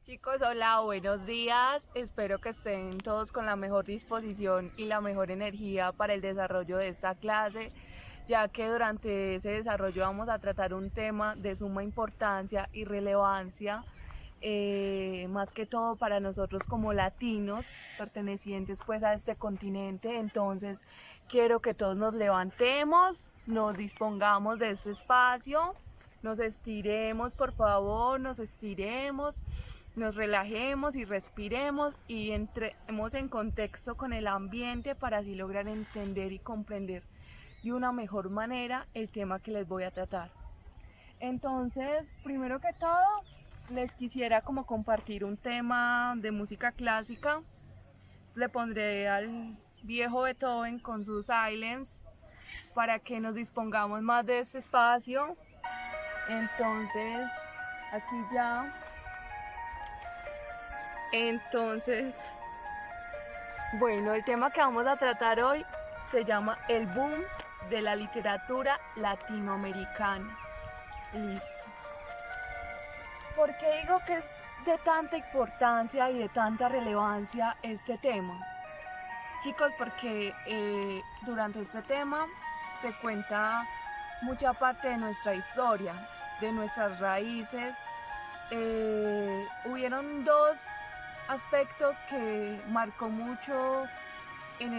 Chicos, hola, buenos días. Espero que estén todos con la mejor disposición y la mejor energía para el desarrollo de esta clase, ya que durante ese desarrollo vamos a tratar un tema de suma importancia y relevancia, más que todo para nosotros como latinos, pertenecientes pues a este continente. Entonces, quiero que todos nos levantemos, nos dispongamos de este espacio, nos estiremos, por favor, nos estiremos, nos relajemos y respiremos y entremos en contexto con el ambiente para así lograr entender y comprender de una mejor manera el tema que les voy a tratar. Entonces, primero que todo, les quisiera como compartir un tema de música clásica. Le pondré al viejo Beethoven con sus Silence para que nos dispongamos más de este espacio. Entonces, aquí ya. Entonces, bueno, el tema que vamos a tratar hoy se llama el boom de la literatura latinoamericana. Listo. ¿Por qué digo que es de tanta importancia y de tanta relevancia este tema? Chicos, porque durante este tema se cuenta mucha parte de nuestra historia, de nuestras raíces. Hubieron dos aspectos que marcó mucho en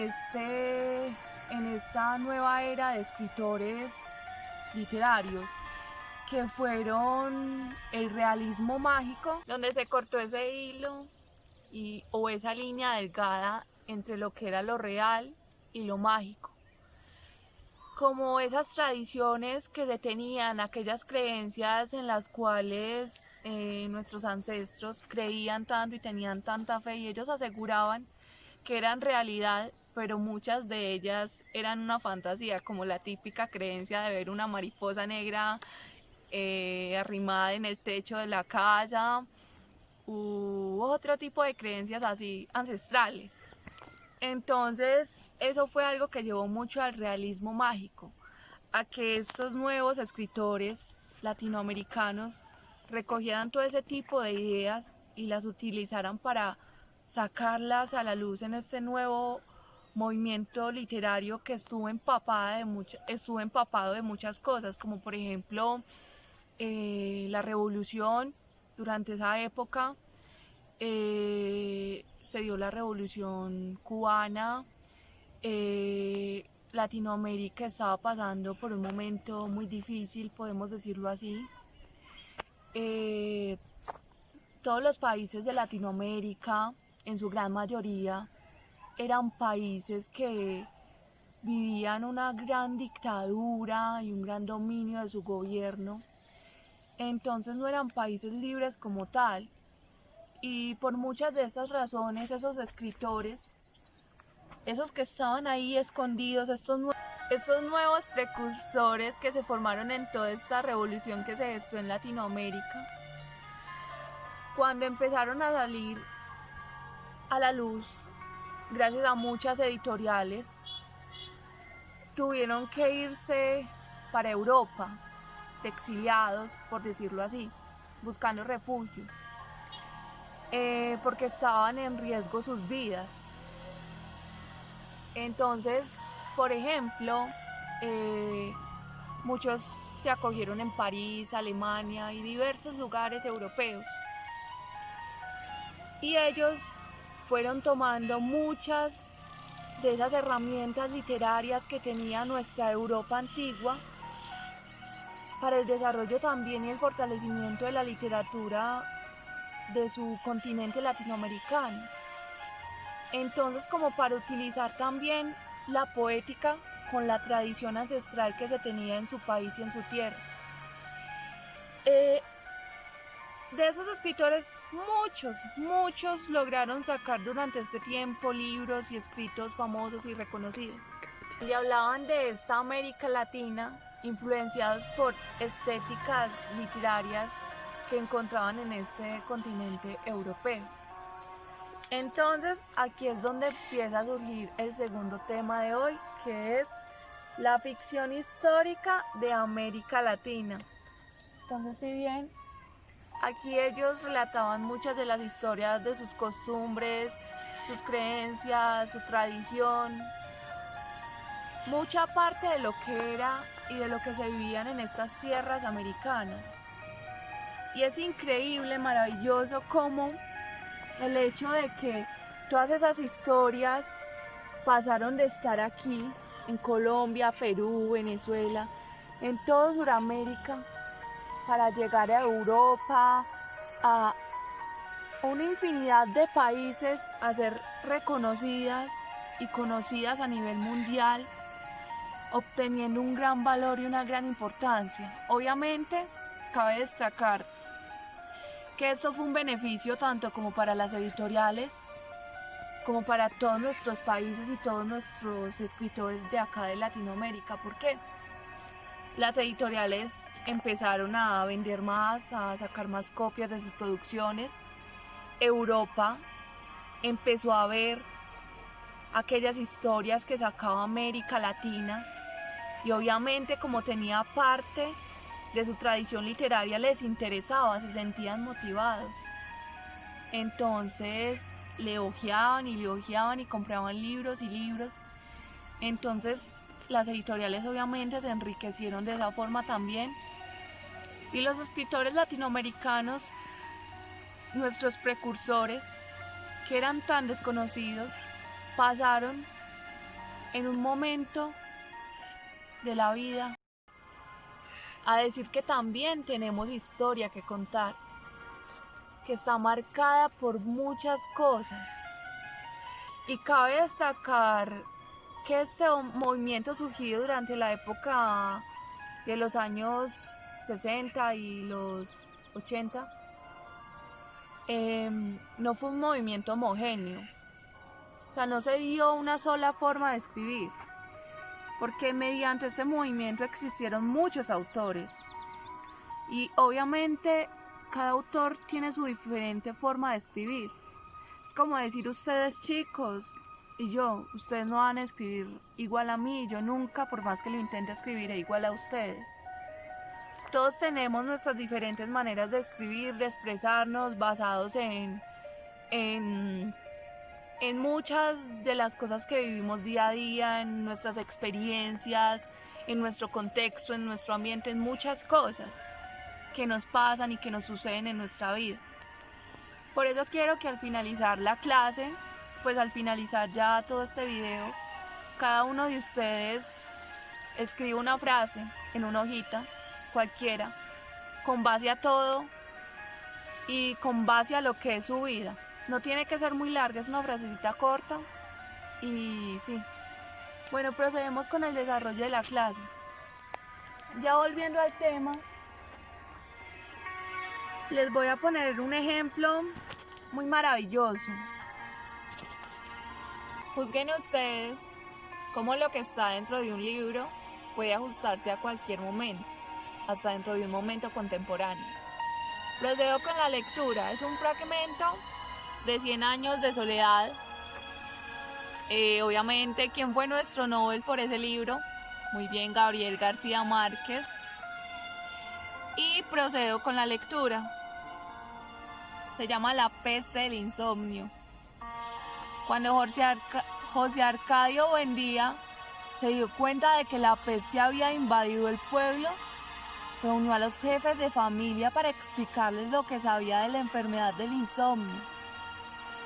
esta nueva era de escritores literarios, que fueron el realismo mágico, donde se cortó ese hilo o esa línea delgada entre lo que era lo real y lo mágico. Como esas tradiciones que se tenían, aquellas creencias en las cuales nuestros ancestros creían tanto y tenían tanta fe, y ellos aseguraban que eran realidad, pero muchas de ellas eran una fantasía, como la típica creencia de ver una mariposa negra arrimada en el techo de la casa, u otro tipo de creencias así ancestrales. Entonces, eso fue algo que llevó mucho al realismo mágico, a que estos nuevos escritores latinoamericanos recogieran todo ese tipo de ideas y las utilizaran para sacarlas a la luz en este nuevo movimiento literario que estuvo empapado de muchas cosas, como por ejemplo la revolución. Durante esa época se dio la revolución cubana. Latinoamérica estaba pasando por un momento muy difícil, podemos decirlo así. Eh, Todos los países de Latinoamérica, en su gran mayoría, eran países que vivían una gran dictadura y un gran dominio de su gobierno. Entonces no eran países libres como tal. Y por muchas de esas razones, esos escritores, esos que estaban ahí escondidos, estos nuevos precursores que se formaron en toda esta revolución que se gestó en Latinoamérica, cuando empezaron a salir a la luz, gracias a muchas editoriales, tuvieron que irse para Europa, exiliados, por decirlo así, buscando refugio, porque estaban en riesgo sus vidas. Entonces, por ejemplo, muchos se acogieron en París, Alemania y diversos lugares europeos. Y ellos fueron tomando muchas de esas herramientas literarias que tenía nuestra Europa antigua para el desarrollo también y el fortalecimiento de la literatura de su continente latinoamericano. Entonces, como para utilizar también la poética con la tradición ancestral que se tenía en su país y en su tierra. De esos escritores, muchos lograron sacar durante este tiempo libros y escritos famosos y reconocidos. Y hablaban de esta América Latina, influenciados por estéticas literarias que encontraban en este continente europeo. Entonces, aquí es donde empieza a surgir el segundo tema de hoy, que es la ficción histórica de América Latina. Entonces, si bien Aquí ellos relataban muchas de las historias de sus costumbres, sus creencias, su tradición, mucha parte de lo que era y de lo que se vivían en estas tierras americanas. Y es increíble, maravilloso cómo el hecho de que todas esas historias pasaron de estar aquí, en Colombia, Perú, Venezuela, en toda Sudamérica, para llegar a Europa, a una infinidad de países, a ser reconocidas y conocidas a nivel mundial, obteniendo un gran valor y una gran importancia. Obviamente, cabe destacar que esto fue un beneficio tanto como para las editoriales, como para todos nuestros países y todos nuestros escritores de acá de Latinoamérica. ¿Por qué? Las editoriales empezaron a vender más, a sacar más copias de sus producciones. Europa empezó a ver aquellas historias que sacaba América Latina y obviamente como tenía parte de su tradición literaria les interesaba, se sentían motivados. Entonces le hojeaban y compraban libros y libros. Entonces las editoriales obviamente se enriquecieron de esa forma también. Y los escritores latinoamericanos, nuestros precursores, que eran tan desconocidos, pasaron en un momento de la vida a decir que también tenemos historia que contar, que está marcada por muchas cosas. Y cabe destacar que este movimiento surgido durante la época de los años 60 y los 80 no fue un movimiento homogéneo. O sea, no se dio una sola forma de escribir, porque mediante este movimiento existieron muchos autores y obviamente cada autor tiene su diferente forma de escribir. Es como decir ustedes chicos y yo, ustedes no van a escribir igual a mí, yo nunca, por más que lo intente, escribiré igual a ustedes. Todos tenemos nuestras diferentes maneras de escribir, de expresarnos, basados en muchas de las cosas que vivimos día a día, en nuestras experiencias, en nuestro contexto, en nuestro ambiente, en muchas cosas que nos pasan y que nos suceden en nuestra vida. Por eso quiero que al finalizar la clase, pues al finalizar ya todo este video, cada uno de ustedes escriba una frase en una hojita, cualquiera, con base a todo y con base a lo que es su vida. No tiene que ser muy larga, es una frasecita corta y sí. Bueno, procedemos con el desarrollo de la clase. Ya volviendo al tema, les voy a poner un ejemplo muy maravilloso. Juzguen ustedes cómo lo que está dentro de un libro puede ajustarse a cualquier momento, hasta dentro de un momento contemporáneo. Procedo con la lectura. Es un fragmento de 100 años de soledad. Obviamente, ¿quién fue nuestro Nobel por ese libro? Muy bien, Gabriel García Márquez. Y procedo con la lectura. Se llama La peste del insomnio. Cuando José Arcadio Buendía se dio cuenta de que la peste había invadido el pueblo, reunió a los jefes de familia para explicarles lo que sabía de la enfermedad del insomnio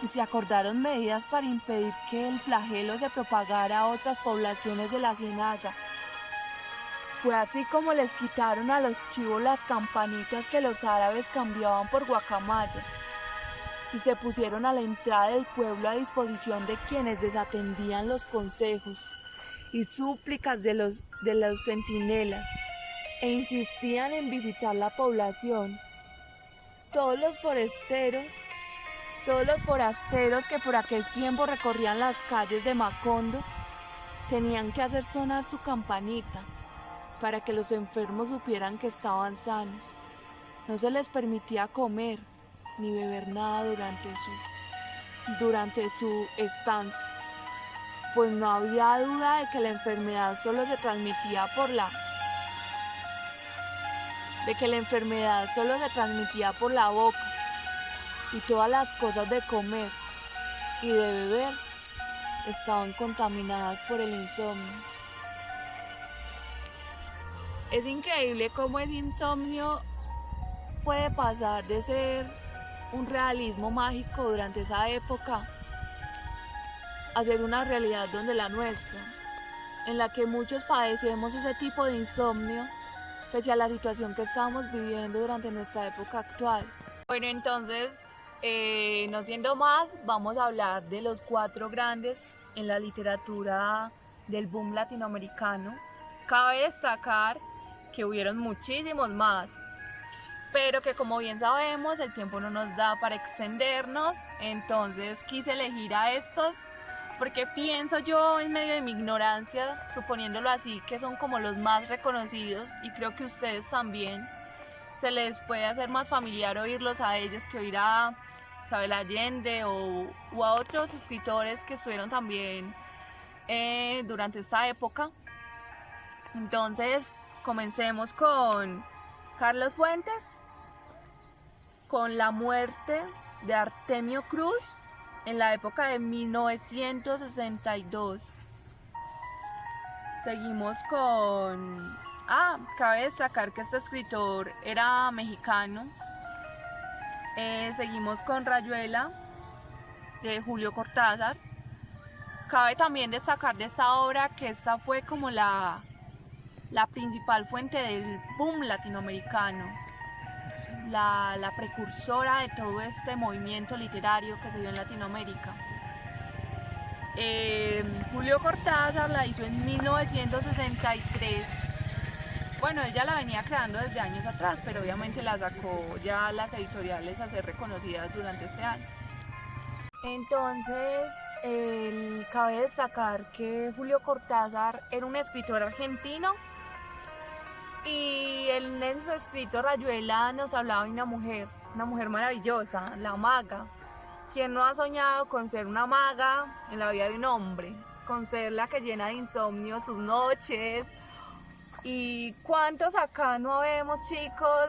y se acordaron medidas para impedir que el flagelo se propagara a otras poblaciones de la ciénaga. Fue así como les quitaron a los chivos las campanitas que los árabes cambiaban por guacamayas y se pusieron a la entrada del pueblo a disposición de quienes desatendían los consejos y súplicas de los centinelas e insistían en visitar la población. Todos los forasteros que por aquel tiempo recorrían las calles de Macondo tenían que hacer sonar su campanita para que los enfermos supieran que estaban sanos. No se les permitía comer ni beber nada durante su estancia, pues no había duda de que la enfermedad solo se transmitía por la de que la enfermedad solo se transmitía por la boca y todas las cosas de comer y de beber estaban contaminadas por el insomnio. Es increíble cómo el insomnio puede pasar de ser un realismo mágico durante esa época a ser una realidad donde la nuestra, en la que muchos padecemos ese tipo de insomnio pese a la situación que estamos viviendo durante nuestra época actual. Bueno, entonces, no siendo más, vamos a hablar de los 4 grandes en la literatura del boom latinoamericano. Cabe destacar que hubieron muchísimos más, pero que como bien sabemos el tiempo no nos da para extendernos, entonces quise elegir a estos porque pienso yo en medio de mi ignorancia, suponiéndolo así, que son como los más reconocidos y creo que ustedes también se les puede hacer más familiar oírlos a ellos que oír a Isabel Allende o a otros escritores que estuvieron también durante esta época. Entonces comencemos con Carlos Fuentes, con la muerte de Artemio Cruz en la época de 1962. Seguimos con... cabe destacar que este escritor era mexicano. Seguimos con Rayuela, de Julio Cortázar. Cabe también destacar de esta obra que esta fue como la principal fuente del boom latinoamericano, la precursora de todo este movimiento literario que se dio en Latinoamérica. Julio Cortázar la hizo en 1963. Bueno, ella la venía creando desde años atrás, pero obviamente la sacó ya las editoriales a ser reconocidas durante este año. Entonces, cabe destacar que Julio Cortázar era un escritor argentino y en su escrito Rayuela nos hablaba de una mujer maravillosa, la maga. ¿Quién no ha soñado con ser una maga en la vida de un hombre? Con ser la que llena de insomnio sus noches. ¿Y cuántos acá no vemos, chicos?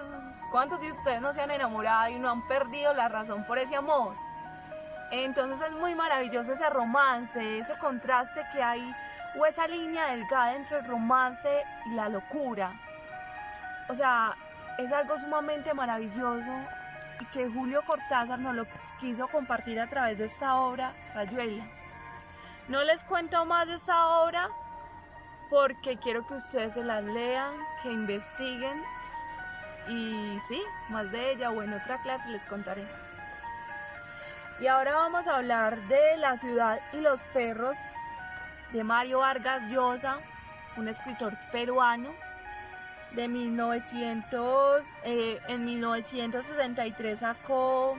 ¿Cuántos de ustedes no se han enamorado y no han perdido la razón por ese amor? Entonces es muy maravilloso ese romance, ese contraste que hay, o esa línea delgada entre el romance y la locura. O sea, es algo sumamente maravilloso y que Julio Cortázar nos lo quiso compartir a través de esta obra, Rayuela. No les cuento más de esta obra porque quiero que ustedes se las lean, que investiguen y sí, más de ella o en otra clase les contaré. Y ahora vamos a hablar de La ciudad y los perros de Mario Vargas Llosa, un escritor peruano. En 1963 sacó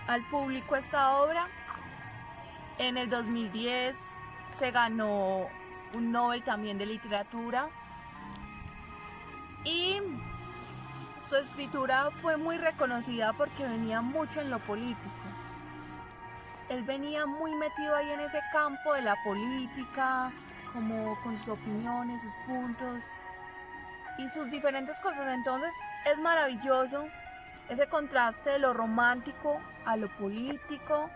al público esta obra. En el 2010 se ganó un Nobel también de literatura y su escritura fue muy reconocida porque venía mucho en lo político. Él venía muy metido ahí en ese campo de la política, como con sus opiniones, sus puntos y sus diferentes cosas. Entonces es maravilloso ese contraste de lo romántico a lo político.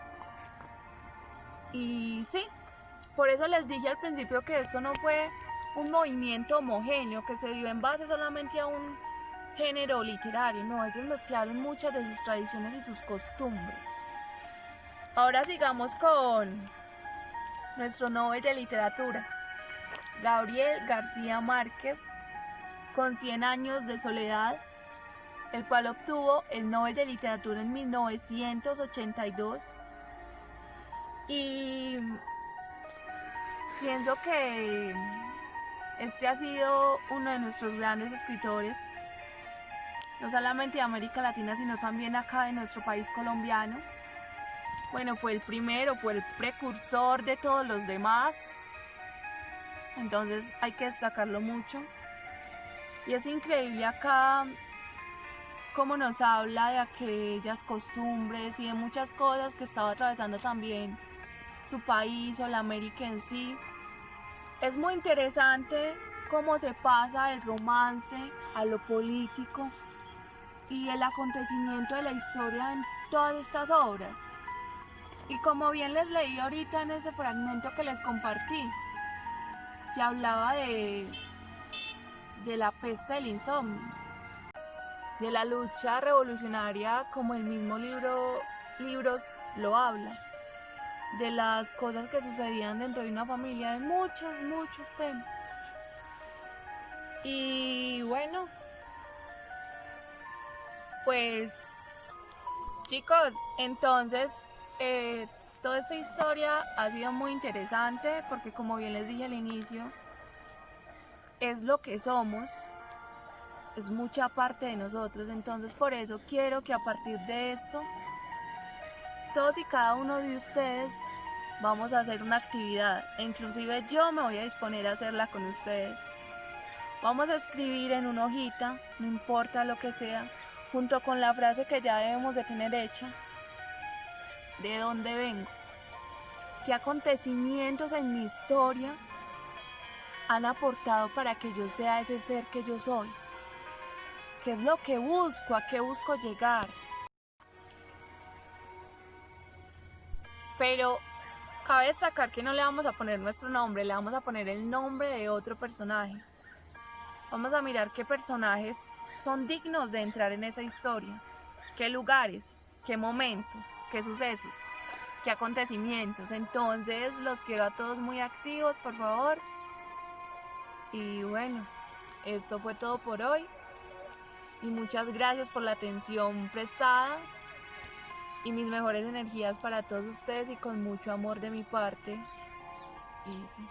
Y sí, por eso les dije al principio que esto no fue un movimiento homogéneo que se dio en base solamente a un género literario, no, ellos mezclaron muchas de sus tradiciones y sus costumbres. Ahora sigamos con nuestro Nobel de Literatura, Gabriel García Márquez, con 100 años de soledad, el cual obtuvo el Nobel de Literatura en 1982. Y pienso que este ha sido uno de nuestros grandes escritores, no solamente de América Latina, sino también acá de nuestro país colombiano. Bueno, fue el primero, fue el precursor de todos los demás, entonces hay que destacarlo mucho. Y es increíble acá cómo nos habla de aquellas costumbres y de muchas cosas que estaba atravesando también su país o la América en sí. Es muy interesante cómo se pasa del romance a lo político y el acontecimiento de la historia en todas estas obras. Y como bien les leí ahorita en ese fragmento que les compartí, se hablaba de la peste del insomnio, de la lucha revolucionaria como el mismo libros lo habla, de las cosas que sucedían dentro de una familia, de muchos temas. Y bueno, pues chicos, entonces toda esta historia ha sido muy interesante porque, como bien les dije al inicio, es lo que somos, es mucha parte de nosotros. Entonces por eso quiero que a partir de esto todos y cada uno de ustedes vamos a hacer una actividad, e inclusive yo me voy a disponer a hacerla con ustedes. Vamos a escribir en una hojita, no importa lo que sea, junto con la frase que ya debemos de tener hecha: ¿de dónde vengo? ¿Qué acontecimientos en mi historia han aportado para que yo sea ese ser que yo soy? ¿Qué es lo que busco? ¿A qué busco llegar? Pero cabe destacar que no le vamos a poner nuestro nombre, le vamos a poner el nombre de otro personaje. Vamos a mirar qué personajes son dignos de entrar en esa historia, qué lugares, qué momentos, qué sucesos, qué acontecimientos. Entonces los quiero a todos muy activos, por favor. Y bueno, esto fue todo por hoy. Y muchas gracias por la atención prestada. Y mis mejores energías para todos ustedes y con mucho amor de mi parte. Y sí.